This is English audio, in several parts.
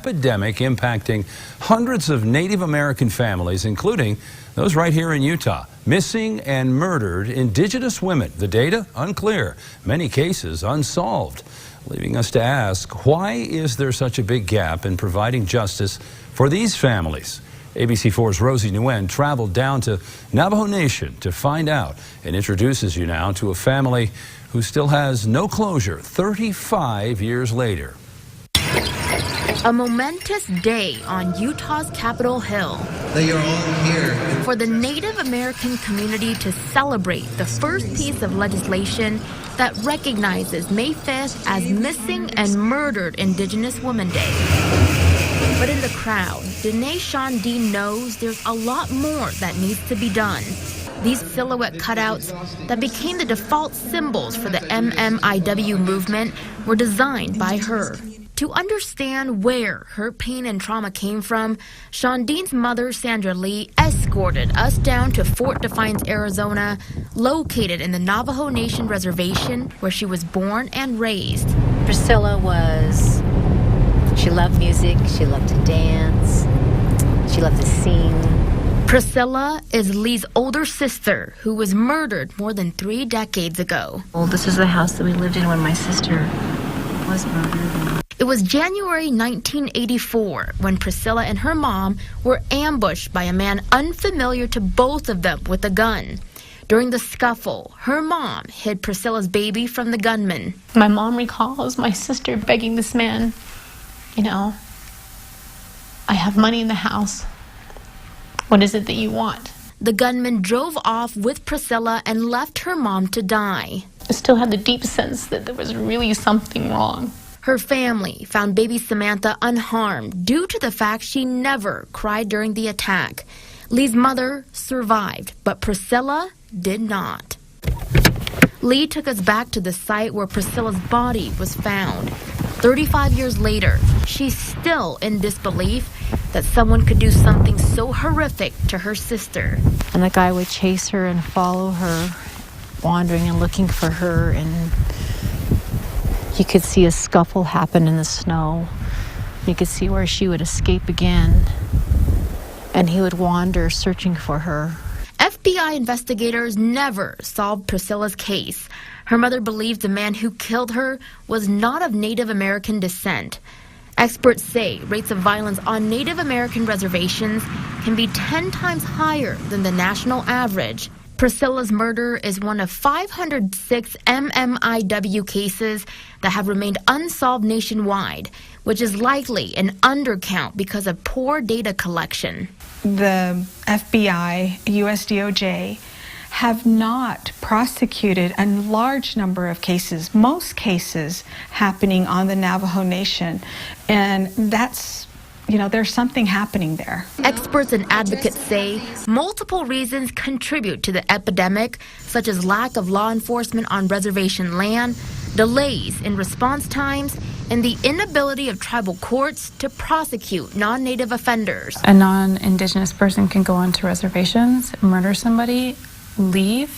Epidemic impacting hundreds of Native American families, including those right here in Utah. Missing and murdered Indigenous women. The data unclear. Many cases unsolved. Leaving us to ask, why is there such a big gap in providing justice for these families? ABC4's Rosie Nguyen traveled down to Navajo Nation to find out and introduces you now to a family who still has no closure 35 years later. A momentous day on Utah's Capitol Hill. They are all here For the Native American community to celebrate the first piece of legislation that recognizes May 5th as Missing and Murdered Indigenous Women Day. But in the crowd, Danae Shondine knows there's a lot more that needs to be done. These silhouette cutouts that became the default symbols for the MMIW movement were designed by her. To understand where her pain and trauma came from, Shondine's mother, Sandra Lee, escorted us down to Fort Defiance, Arizona, located in the Navajo Nation reservation where she was born and raised. Priscilla she loved music, she loved to dance, she loved to sing. Priscilla is Lee's older sister who was murdered more than 3 decades ago. Well, this is the house that we lived in when my sister was murdered. It was January 1984 when Priscilla and her mom were ambushed by a man unfamiliar to both of them with a gun. During the scuffle, her mom hid Priscilla's baby from the gunman. My mom recalls my sister begging this man, I have money in the house. What is it that you want? The gunman drove off with Priscilla and left her mom to die. I still had the deep sense that there was really something wrong. Her family found baby Samantha unharmed due to the fact she never cried during the attack. Lee's mother survived, but Priscilla did not. Lee took us back to the site where Priscilla's body was found. 35 years later, she's still in disbelief that someone could do something so horrific to her sister. And the guy would chase her and follow her, wandering and looking for her, and you could see a scuffle happen in the snow. You could see where she would escape again, and he would wander searching for her. FBI investigators never solved Priscilla's case. Her mother believes the man who killed her was not of Native American descent. Experts say rates of violence on Native American reservations can be 10 times higher than the national average. Priscilla's murder is one of 506 MMIW cases that have remained unsolved nationwide, which is likely an undercount because of poor data collection. The FBI, US DOJ, have not prosecuted a large number of cases, most cases happening on the Navajo Nation. And that's, there's something happening there. Experts and advocates say multiple reasons contribute to the epidemic, such as lack of law enforcement on reservation land, delays in response times, and the inability of tribal courts to prosecute non-Native offenders. A non-Indigenous person can go onto reservations, murder somebody, leave,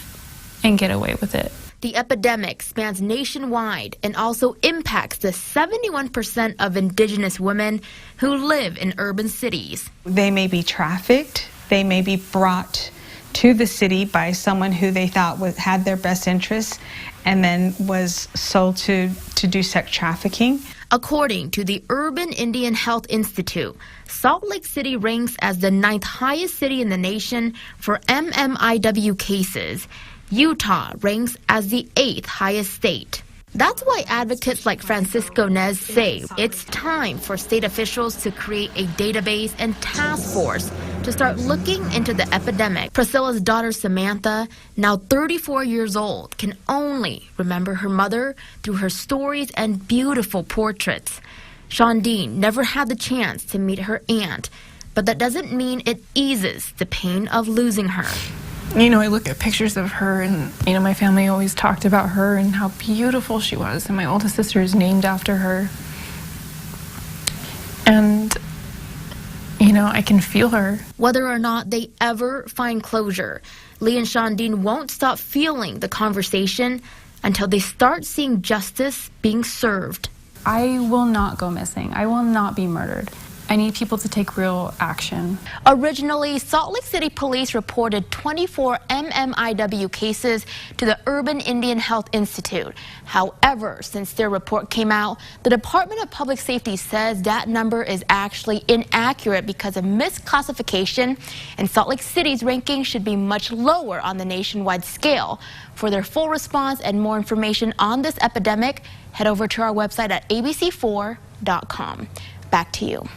and get away with it. The epidemic spans nationwide and also impacts the 71% of Indigenous women who live in urban cities. They may be trafficked, they may be brought to the city by someone who they thought had their best interests and then was sold to do sex trafficking. According to the Urban Indian Health Institute, Salt Lake City ranks as the 9th highest city in the nation for MMIW cases. Utah ranks as the 8th highest state. That's why advocates like Francisco Nez say it's time for state officials to create a database and task force to start looking into the epidemic. Priscilla's daughter Samantha, now 34 years old, can only remember her mother through her stories and beautiful portraits. Shondine never had the chance to meet her aunt, but that doesn't mean it eases the pain of losing her. I look at pictures of her and, my family always talked about her and how beautiful she was. And my oldest sister is named after her. And, I can feel her. Whether or not they ever find closure, Lee and Shondine won't stop feeling the conversation until they start seeing justice being served. I will not go missing. I will not be murdered. I need people to take real action. Originally, Salt Lake City police reported 24 MMIW cases to the Urban Indian Health Institute. However, since their report came out, the Department of Public Safety says that number is actually inaccurate because of misclassification, and Salt Lake City's ranking should be much lower on the nationwide scale. For their full response and more information on this epidemic, head over to our website at abc4.com. Back to you.